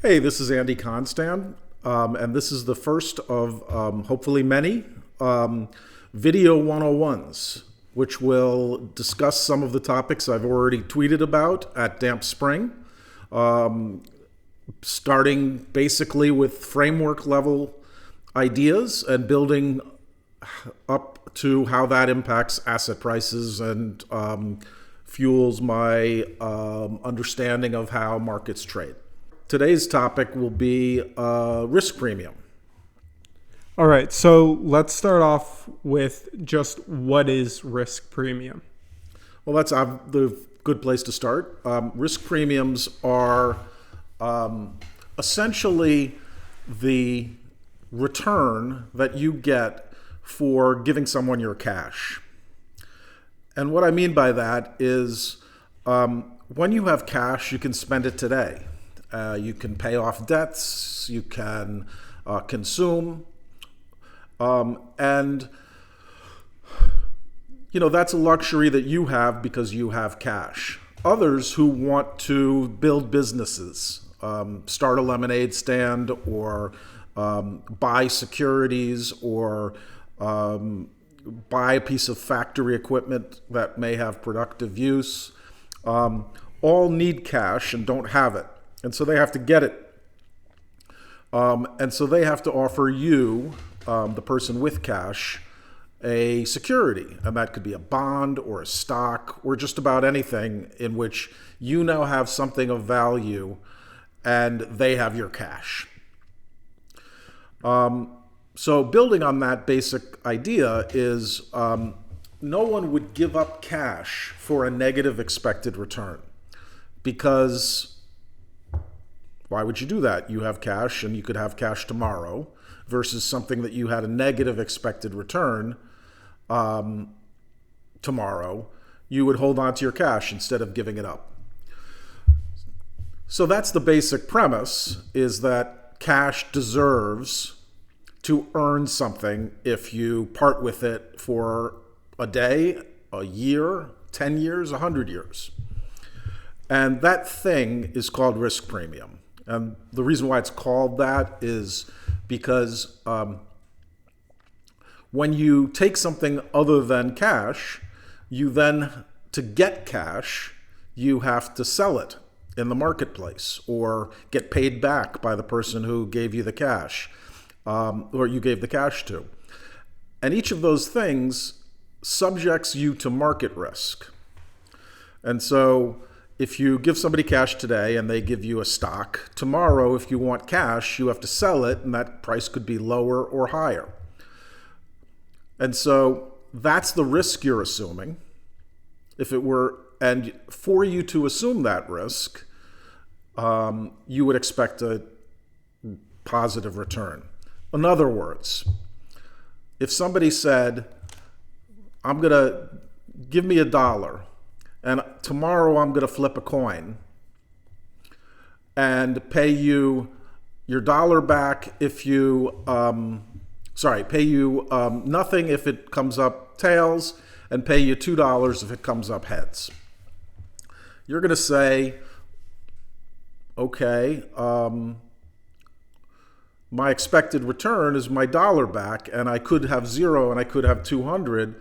Hey, this is Andy Constan, and this is the first of hopefully many video 101s, which will discuss some of the topics I've already tweeted about at Damp Spring, starting basically with framework level ideas and building up to how that impacts asset prices and fuels my understanding of how markets trade. Today's topic will be risk premium. All right, so let's start off with just what is risk premium? Well, that's the good place to start. Risk premiums are essentially the return that you get for giving someone your cash. And what I mean by that is when you have cash, you can spend it today. You can pay off debts, you can consume, and that's a luxury that you have because you have cash. Others who want to build businesses, start a lemonade stand, or buy securities, or buy a piece of factory equipment that may have productive use, all need cash and don't have it. And so they have to get it. And so they have to offer you, the person with cash, a security. And that could be a bond or a stock or just about anything in which you now have something of value and they have your cash. So building on that basic idea is no one would give up cash for a negative expected return, because why would you do that? You have cash and you could have cash tomorrow versus something that you had a negative expected return tomorrow. You would hold on to your cash instead of giving it up. So that's the basic premise, is that cash deserves to earn something if you part with it for a day, a year, 10 years, 100 years. And that thing is called risk premium. And the reason why it's called that is because when you take something other than cash, you then, to get cash, you have to sell it in the marketplace or get paid back by the person who gave you the cash, or you gave the cash to. And each of those things subjects you to market risk. And so if you give somebody cash today and they give you a stock, tomorrow, if you want cash, you have to sell it, and that price could be lower or higher. And so that's the risk you're assuming. And for you to assume that risk, you would expect a positive return. In other words, if somebody said, I'm going to give me $1, and tomorrow I'm going to flip a coin and pay you your $1 back if you, pay you nothing if it comes up tails, and pay you $2 if it comes up heads. You're going to say, okay, my expected return is my $1 back, and I could have 0 and I could have $2.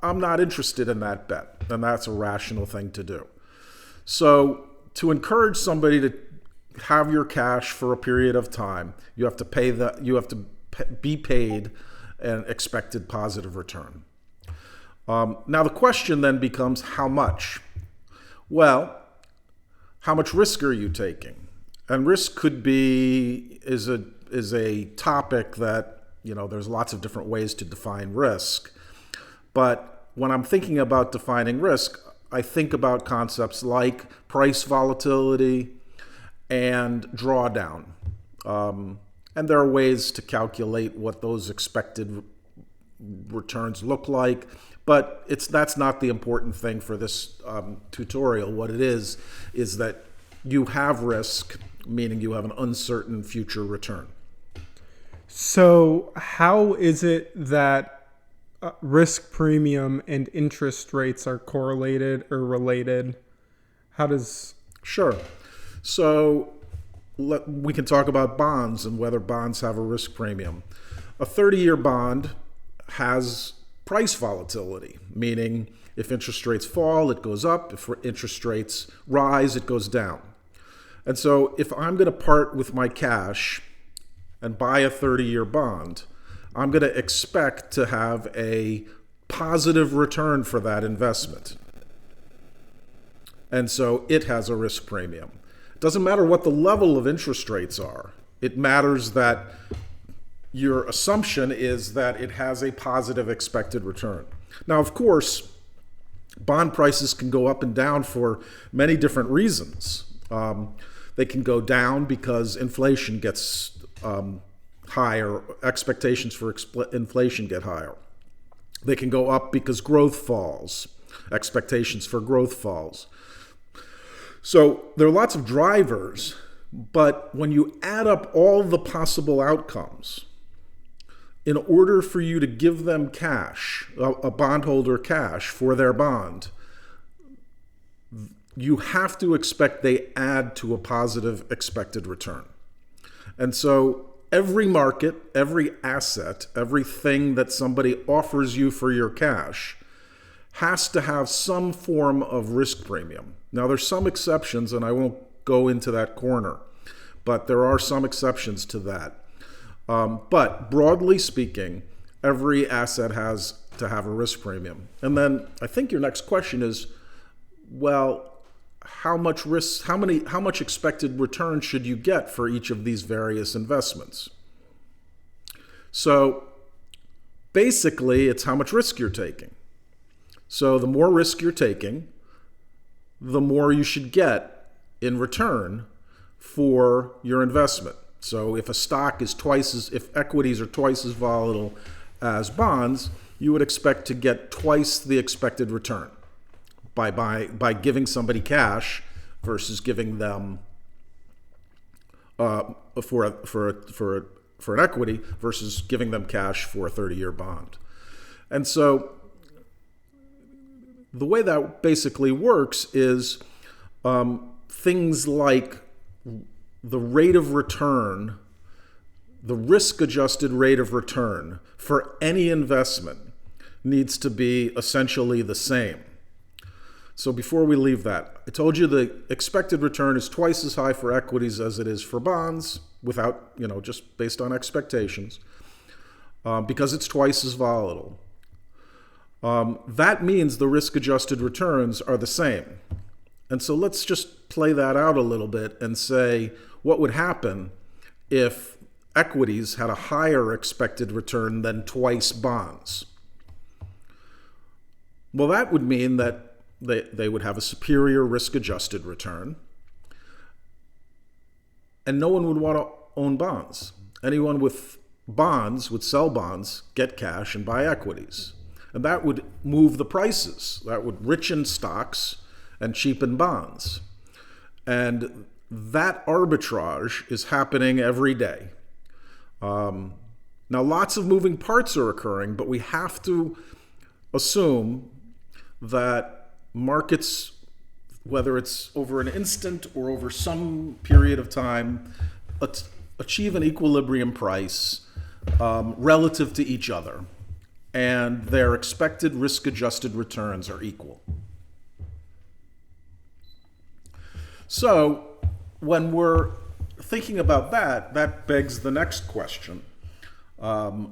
I'm not interested in that bet, and that's a rational thing to do. So to encourage somebody to have your cash for a period of time, you have to be paid an expected positive return. Now the question then becomes, how much? Well, how much risk are you taking? And risk is a topic that, there's lots of different ways to define risk. But when I'm thinking about defining risk, I think about concepts like price volatility and drawdown. And there are ways to calculate what those expected returns look like, but that's not the important thing for this tutorial. What it is that you have risk, meaning you have an uncertain future return. So how is it that risk premium and interest rates are correlated or related? How does... Sure. So we can talk about bonds and whether bonds have a risk premium. A 30-year bond has price volatility, meaning if interest rates fall, it goes up. If interest rates rise, it goes down. And so if I'm going to part with my cash and buy a 30-year bond, I'm going to expect to have a positive return for that investment. And so it has a risk premium. It doesn't matter what the level of interest rates are. It matters that your assumption is that it has a positive expected return. Now, of course, bond prices can go up and down for many different reasons. They can go down because inflation gets higher, expectations for inflation get higher. They can go up because growth falls, expectations for growth falls. So there are lots of drivers, but when you add up all the possible outcomes, in order for you to give them cash, a bondholder cash for their bond, you have to expect they add to a positive expected return. And so every market, every asset, everything that somebody offers you for your cash has to have some form of risk premium. Now, there's some exceptions, and I won't go into that corner, but there are some exceptions to that. But broadly speaking, every asset has to have a risk premium. And then I think your next question is, well, how much expected return should you get for each of these various investments? So basically, it's how much risk you're taking. So the more risk you're taking, the more you should get in return for your investment. So if if equities are twice as volatile as bonds, you would expect to get twice the expected return by giving somebody cash versus giving them for an equity versus giving them cash for a 30-year bond. And so the way that basically works is things like the rate of return, the risk-adjusted rate of return for any investment needs to be essentially the same. So before we leave that, I told you the expected return is twice as high for equities as it is for bonds, without, just based on expectations, because it's twice as volatile. That means the risk-adjusted returns are the same. And so let's just play that out a little bit and say, what would happen if equities had a higher expected return than twice bonds? Well, that would mean that they would have a superior risk-adjusted return, and no one would want to own bonds. Anyone with bonds would sell bonds, get cash, and buy equities. And that would move the prices. That would richen stocks and cheapen bonds. And that arbitrage is happening every day. Now, lots of moving parts are occurring, but we have to assume that markets, whether it's over an instant or over some period of time, achieve an equilibrium price relative to each other, and their expected risk-adjusted returns are equal. So when we're thinking about that, that begs the next question,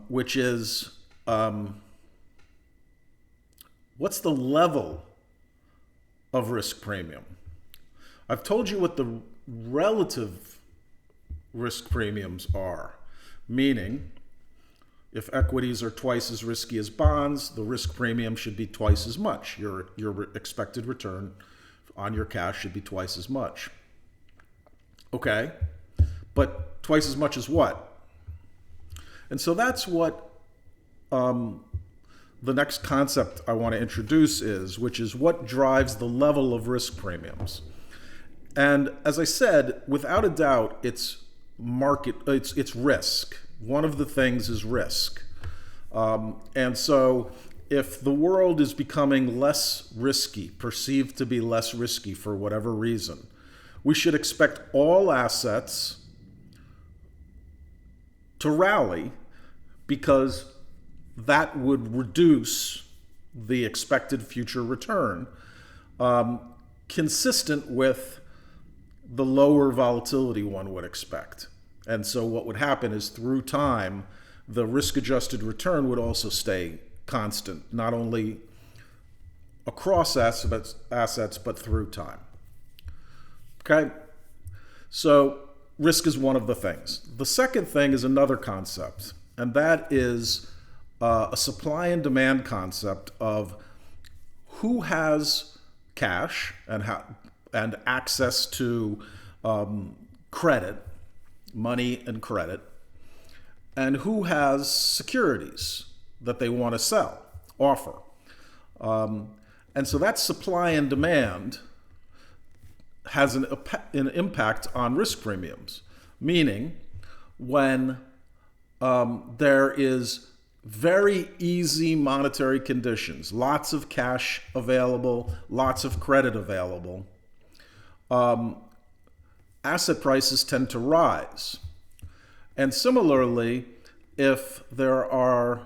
which is, what's the level of risk premium? I've told you what the relative risk premiums are, meaning if equities are twice as risky as bonds, the risk premium should be twice as much. Your expected return on your cash should be twice as much. Okay, but twice as much as what? And so that's what the next concept I want to introduce is, which is what drives the level of risk premiums. And as I said, without a doubt, it's risk. One of the things is risk. And so if the world is becoming less risky, perceived to be less risky for whatever reason, we should expect all assets to rally because that would reduce the expected future return, consistent with the lower volatility one would expect. And so what would happen is through time, the risk-adjusted return would also stay constant, not only across assets, but through time. Okay? So risk is one of the things. The second thing is another concept, and that is a supply and demand concept of who has cash and access to credit, money and credit, and who has securities that they want to offer. And so that supply and demand has an impact on risk premiums, meaning when there is very easy monetary conditions, lots of cash available, lots of credit available, asset prices tend to rise. And similarly, if there are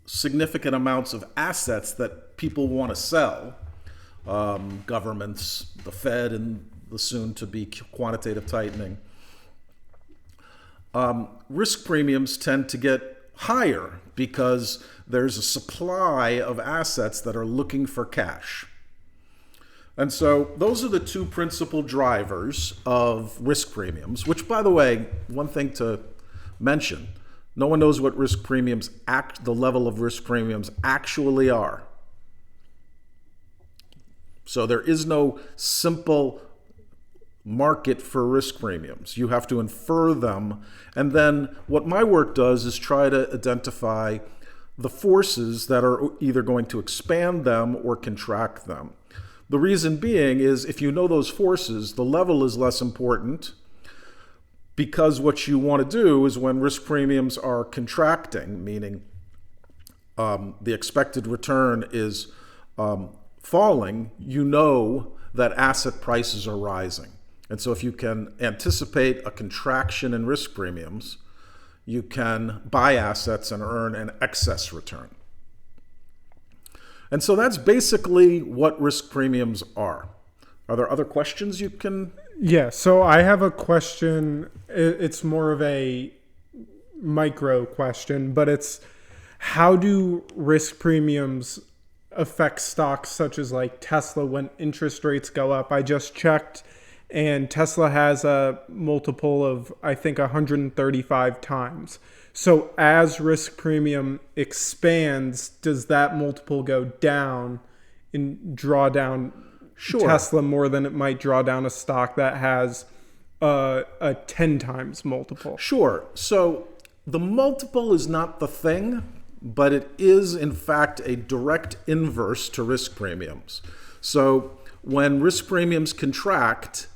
significant amounts of assets that people want to sell, governments, the Fed, and the soon-to-be quantitative tightening, risk premiums tend to get higher because there's a supply of assets that are looking for cash. And so those are the two principal drivers of risk premiums, which, by the way, one thing to mention, no one knows what risk premiums the level of risk premiums actually are. So there is no simple market for risk premiums. You have to infer them. And then what my work does is try to identify the forces that are either going to expand them or contract them. The reason being is if you know those forces, the level is less important, because what you want to do is when risk premiums are contracting, meaning the expected return is falling, you know that asset prices are rising. And so if you can anticipate a contraction in risk premiums, you can buy assets and earn an excess return. And so that's basically what risk premiums are. Are there other questions you can? Yeah, so I have a question. It's more of a micro question, but it's how do risk premiums affect stocks such as like Tesla when interest rates go up? I just checked, and Tesla has a multiple of, I think, 135 times. So as risk premium expands, does that multiple go down and draw down Tesla more than it might draw down a stock that has a 10 times multiple? Sure. So the multiple is not the thing, but it is, in fact, a direct inverse to risk premiums. So when risk premiums contract,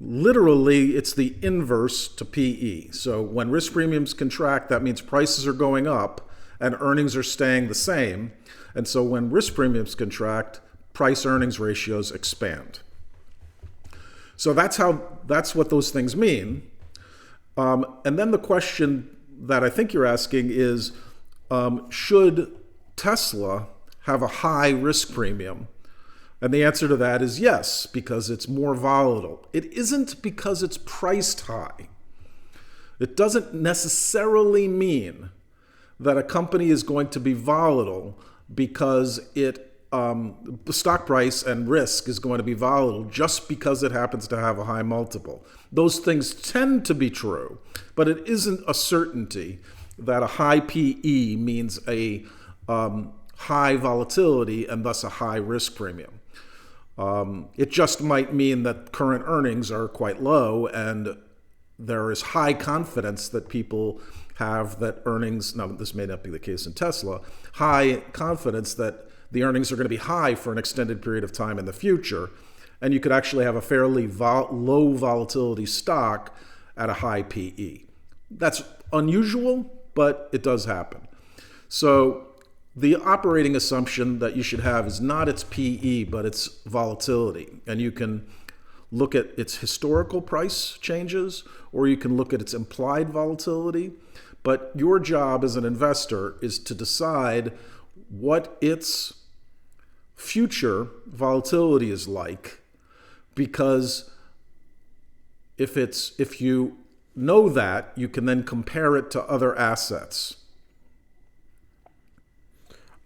literally, it's the inverse to PE. So when risk premiums contract, that means prices are going up and earnings are staying the same. And so when risk premiums contract, price-earnings ratios expand. So that's what those things mean. And then the question that I think you're asking is, should Tesla have a high risk premium? And the answer to that is yes, because it's more volatile. It isn't because it's priced high. It doesn't necessarily mean that a company is going to be volatile because the stock price and risk is going to be volatile just because it happens to have a high multiple. Those things tend to be true, but it isn't a certainty that a high PE means a high volatility and thus a high risk premium. It just might mean that current earnings are quite low and there is high confidence that people have that earnings, now this may not be the case in Tesla, high confidence that the earnings are going to be high for an extended period of time in the future. And you could actually have a fairly low volatility stock at a high PE. That's unusual, but it does happen. So the operating assumption that you should have is not its PE, but its volatility. And you can look at its historical price changes, or you can look at its implied volatility. But your job as an investor is to decide what its future volatility is like, because if you know that, you can then compare it to other assets.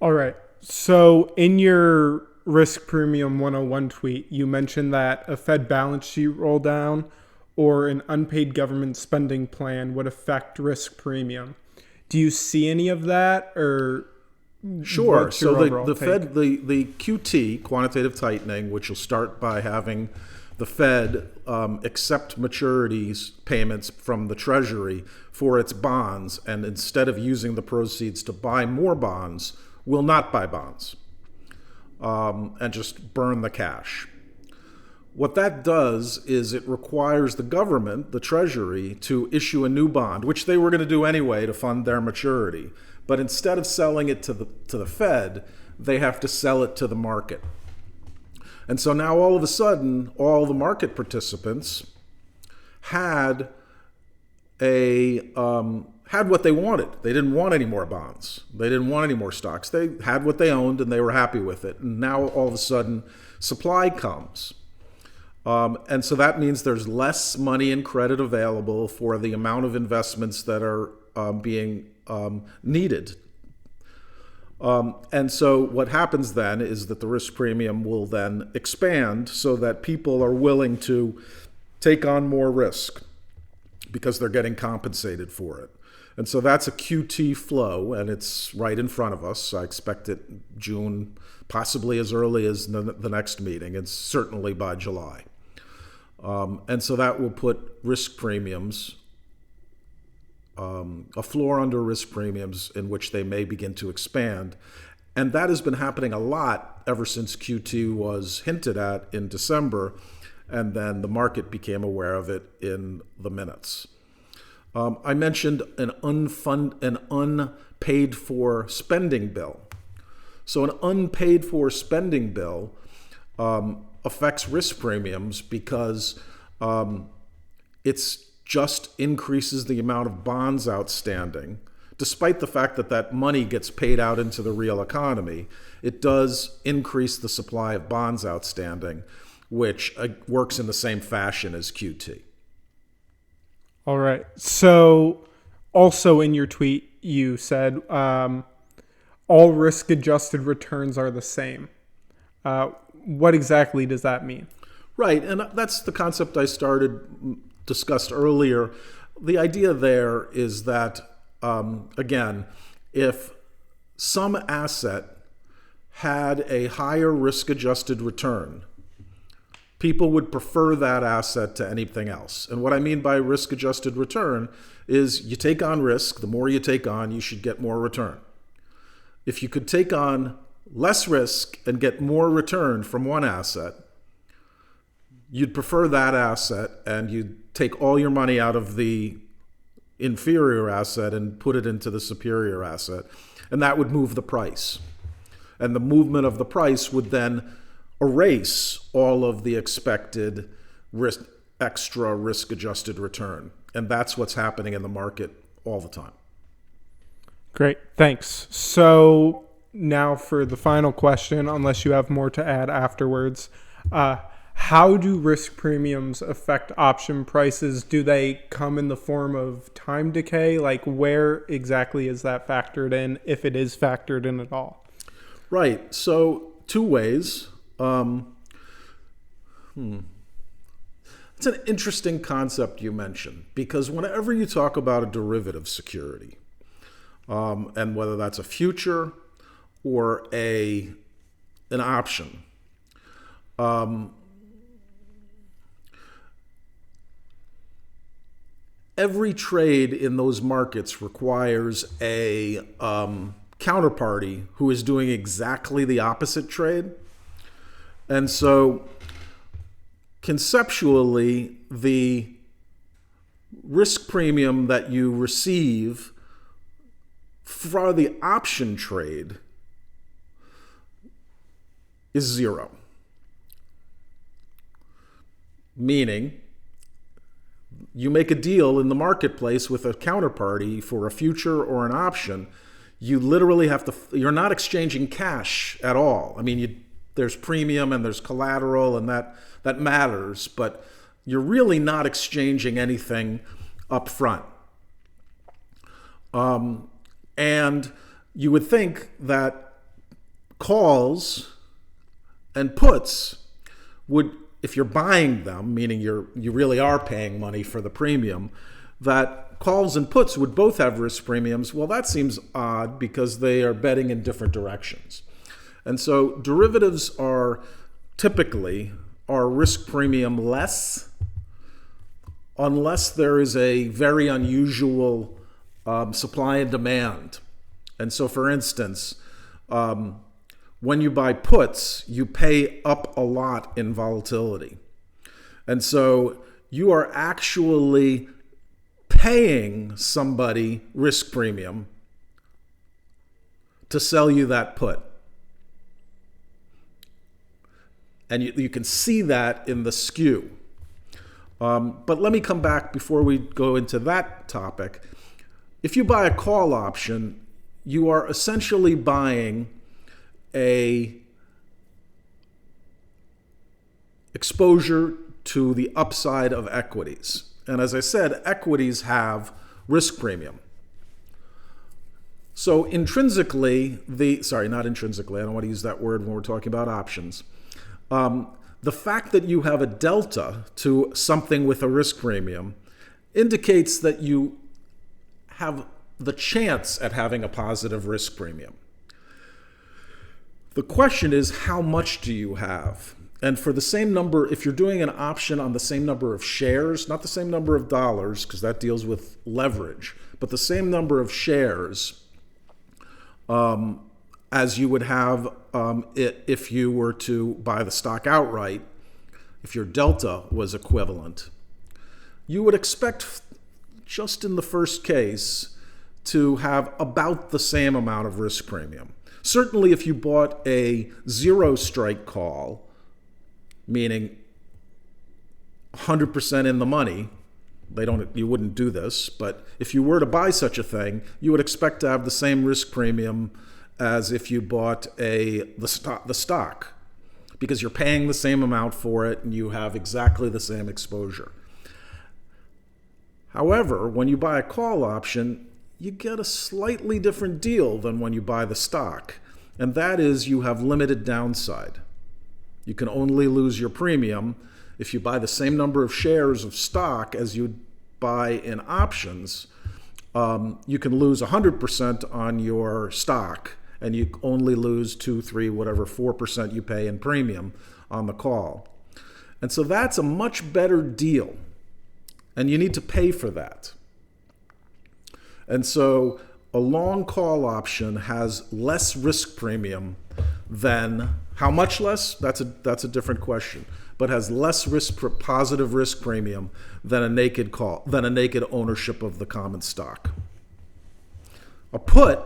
All right. So in your Risk Premium 101 tweet, you mentioned that a Fed balance sheet roll down or an unpaid government spending plan would affect risk premium. Do you see any of that, or Sure. So the take? Fed, the QT, quantitative tightening, which will start by having the Fed accept maturities payments from the Treasury for its bonds, and instead of using the proceeds to buy more bonds, will not buy bonds and just burn the cash. What that does is it requires the government, the Treasury, to issue a new bond, which they were going to do anyway to fund their maturity. But instead of selling it to the Fed, they have to sell it to the market. And so now all of a sudden, all the market participants had what they wanted. They didn't want any more bonds. They didn't want any more stocks. They had what they owned and they were happy with it. And now all of a sudden, supply comes. And so that means there's less money and credit available for the amount of investments that are being needed. And so what happens then is that the risk premium will then expand so that people are willing to take on more risk because they're getting compensated for it. And so that's a QT flow, and it's right in front of us. I expect it June, possibly as early as the next meeting, and certainly by July. And so that will put risk premiums, a floor under risk premiums in which they may begin to expand. And that has been happening a lot ever since QT was hinted at in December, and then the market became aware of it in the minutes. I mentioned an unpaid for spending bill. So an unpaid for spending bill affects risk premiums because it's just increases the amount of bonds outstanding. Despite the fact that that money gets paid out into the real economy, it does increase the supply of bonds outstanding, which works in the same fashion as QT. All right. So also in your tweet, you said all risk-adjusted returns are the same. What exactly does that mean? Right, and that's the concept I discussed earlier. The idea there is that, again, if some asset had a higher risk-adjusted return, people would prefer that asset to anything else. And what I mean by risk-adjusted return is you take on risk. The more you take on, you should get more return. If you could take on less risk and get more return from one asset, you'd prefer that asset, and you'd take all your money out of the inferior asset and put it into the superior asset. And that would move the price. And the movement of the price would then erase all of the expected extra risk-adjusted return. And that's what's happening in the market all the time. Great, thanks. So now for the final question, unless you have more to add afterwards. How do risk premiums affect option prices? Do they come in the form of time decay? Like, where exactly is that factored in, if it is factored in at all? Right. So two ways. It's an interesting concept you mentioned, because whenever you talk about a derivative security, and whether that's a future or an option, every trade in those markets requires a counterparty who is doing exactly the opposite trade. And so conceptually, the risk premium that you receive for the option trade is zero. meaning you make a deal in the marketplace with a counterparty for a future or an option. You literally have to, you're not exchanging cash at all. I mean, there's premium and there's collateral, and that matters, but you're really not exchanging anything up front. And you would think that calls and puts would, if you're buying them, meaning you really are paying money for the premium, that calls and puts would both have risk premiums. Well, that seems odd because they are betting in different directions. And so derivatives are typically risk premium less unless there is a very unusual supply and demand. And so, for instance, when you buy puts, you pay up a lot in volatility. And so you are actually paying somebody risk premium to sell you that put. And you can see that in the skew. But let me come back before we go into that topic. If you buy a call option, you are essentially buying a exposure to the upside of equities. And as I said, equities have risk premium. So intrinsically, not intrinsically, I don't want to use that word when we're talking about options. The fact that you have a delta to something with a risk premium indicates that you have the chance at having a positive risk premium. The question is, how much do you have? And for the same number, if you're doing an option on the same number of shares, not the same number of dollars, because that deals with leverage, but the same number of shares as you would have if you were to buy the stock outright, if your delta was equivalent, you would expect, just in the first case, to have about the same amount of risk premium. Certainly if you bought a zero strike call, meaning 100% in the money, you wouldn't do this, but if you were to buy such a thing, you would expect to have the same risk premium as if you bought the stock, because you're paying the same amount for it and you have exactly the same exposure. However, when you buy a call option, you get a slightly different deal than when you buy the stock, and that is you have limited downside. You can only lose your premium if you buy the same number of shares of stock as you buy in options. You can lose 100% on your stock, and you only lose 2, 3, whatever, 4% you pay in premium on the call. And so that's a much better deal, and you need to pay for that. And so a long call option has less risk premium than, how much less? That's a different question, but has less positive risk premium than a naked ownership of the common stock. A put,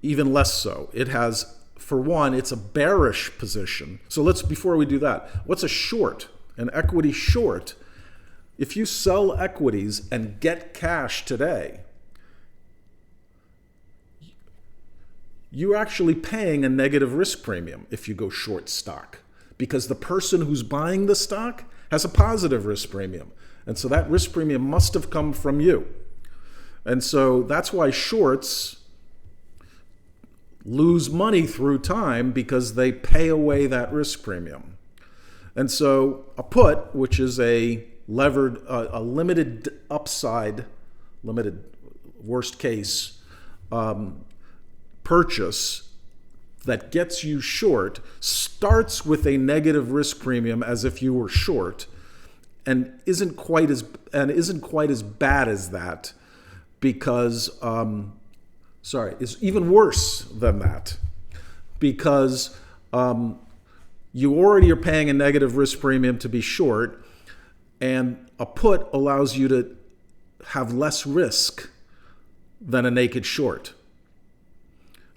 even less so. It has, for one, it's a bearish position. So before we do that, what's a short? An equity short, if you sell equities and get cash today, you're actually paying a negative risk premium if you go short stock, because the person who's buying the stock has a positive risk premium. And so that risk premium must have come from you. And so that's why shorts lose money through time, because they pay away that risk premium. And so a put, which is a limited upside, limited worst case purchase that gets you short, starts with a negative risk premium as if you were short, and isn't quite as bad as that, because is even worse than that, because you already are paying a negative risk premium to be short, and a put allows you to have less risk than a naked short.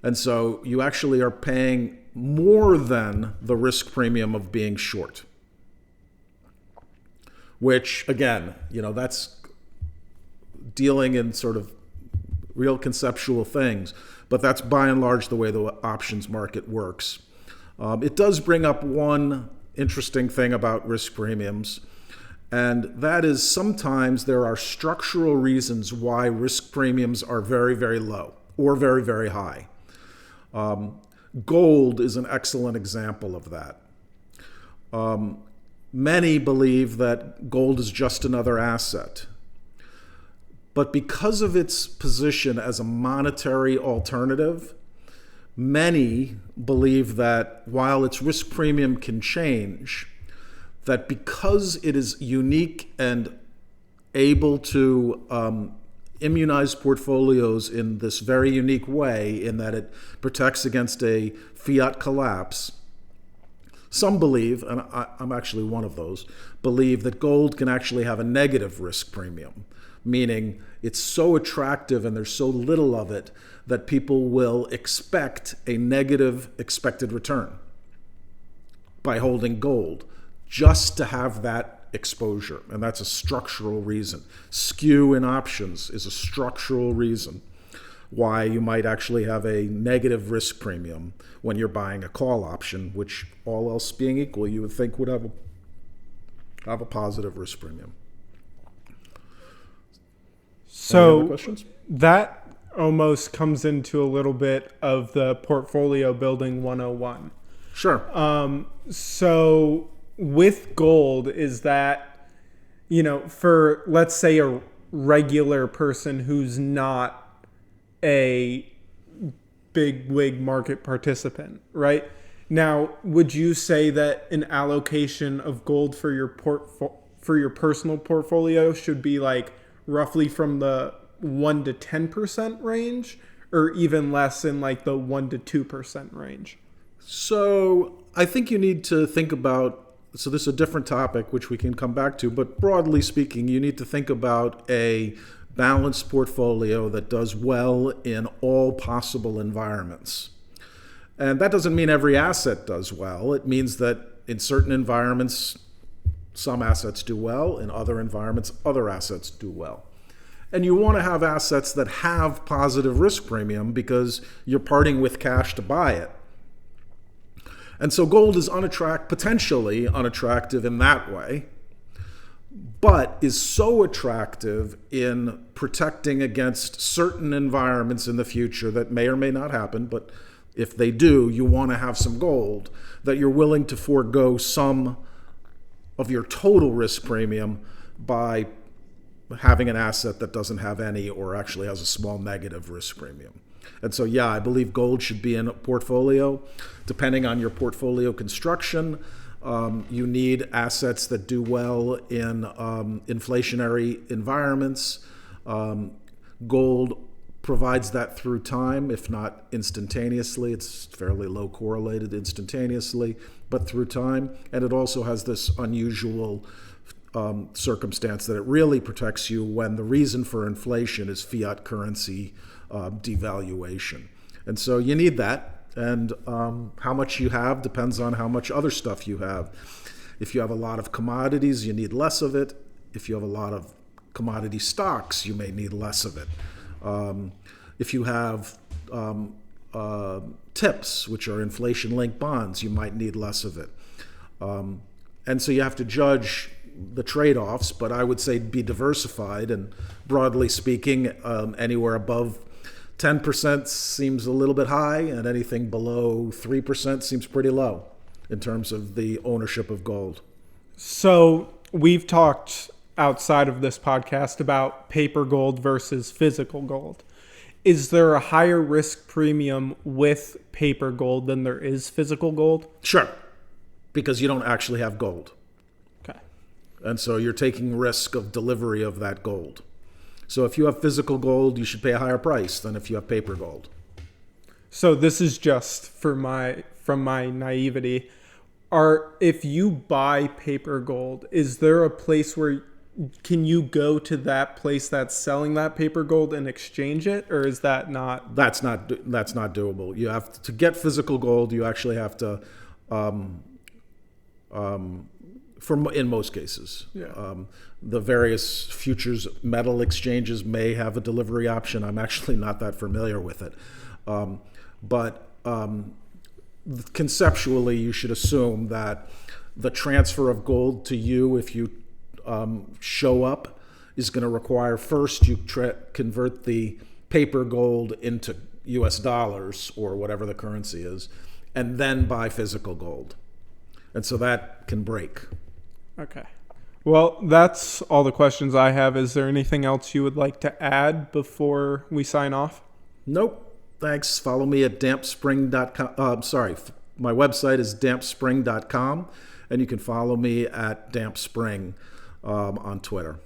And so you actually are paying more than the risk premium of being short. which again, that's dealing in sort of real conceptual things, but that's by and large the way the options market works. It does bring up one interesting thing about risk premiums, and that is sometimes there are structural reasons why risk premiums are very, very low or very, very high. Gold is an excellent example of that. Many believe that gold is just another asset. But because of its position as a monetary alternative, many believe that while its risk premium can change, that because it is unique and able to immunize portfolios in this very unique way, in that it protects against a fiat collapse, some believe, and I'm actually one of those, believe that gold can actually have a negative risk premium, meaning it's so attractive and there's so little of it that people will expect a negative expected return by holding gold just to have that exposure. And that's a structural reason. Skew in options is a structural reason why you might actually have a negative risk premium when you're buying a call option, which all else being equal, you would think would have a positive risk premium. So that almost comes into a little bit of the portfolio building 101. Sure. So with gold, is that, for let's say a regular person who's not a big wig market participant, right? Now, would you say that an allocation of gold for your personal portfolio should be like roughly from the 1 to 10% range, or even less in like the 1 to 2% range? So I think you need to think about, so this is a different topic which we can come back to, but broadly speaking, you need to think about a balanced portfolio that does well in all possible environments. And that doesn't mean every asset does well. It means that in certain environments, some assets do well. In other environments, other assets do well. And you want to have assets that have positive risk premium because you're parting with cash to buy it. And so gold is potentially unattractive in that way, but is so attractive in protecting against certain environments in the future that may or may not happen, but if they do, you want to have some gold, that you're willing to forego some of your total risk premium by having an asset that doesn't have any or actually has a small negative risk premium. And so, yeah, I believe gold should be in a portfolio. Depending on your portfolio construction, you need assets that do well in inflationary environments. Gold provides that through time, if not instantaneously. It's fairly low correlated instantaneously, but through time. And it also has this unusual circumstance that it really protects you when the reason for inflation is fiat currency devaluation. And so you need that. And how much you have depends on how much other stuff you have. If you have a lot of commodities, you need less of it. If you have a lot of commodity stocks, you may need less of it. If you have TIPS, which are inflation-linked bonds, you might need less of it. And so you have to judge the trade-offs, but I would say be diversified. And broadly speaking, anywhere above 10% seems a little bit high, and anything below 3% seems pretty low in terms of the ownership of gold. So we've talked outside of this podcast about paper gold versus physical gold. Is there a higher risk premium with paper gold than there is physical gold? Sure, because you don't actually have gold. Okay. And so you're taking risk of delivery of that gold. So if you have physical gold, you should pay a higher price than if you have paper gold. So this is just from my naivety. If you buy paper gold, is there a place where can you go to that place that's selling that paper gold and exchange it, or is that not? That's not doable. You have to get physical gold. You actually have to in most cases. Yeah. The various futures metal exchanges may have a delivery option. I'm actually not that familiar with it. But conceptually, you should assume that the transfer of gold to you, if you show up, is going to require first you convert the paper gold into US dollars or whatever the currency is, and then buy physical gold. And so that can break. Okay. Well, that's all the questions I have. Is there anything else you would like to add before we sign off? Nope. Thanks. Follow me at dampspring.com. My website is dampspring.com, and you can follow me at dampspring on Twitter.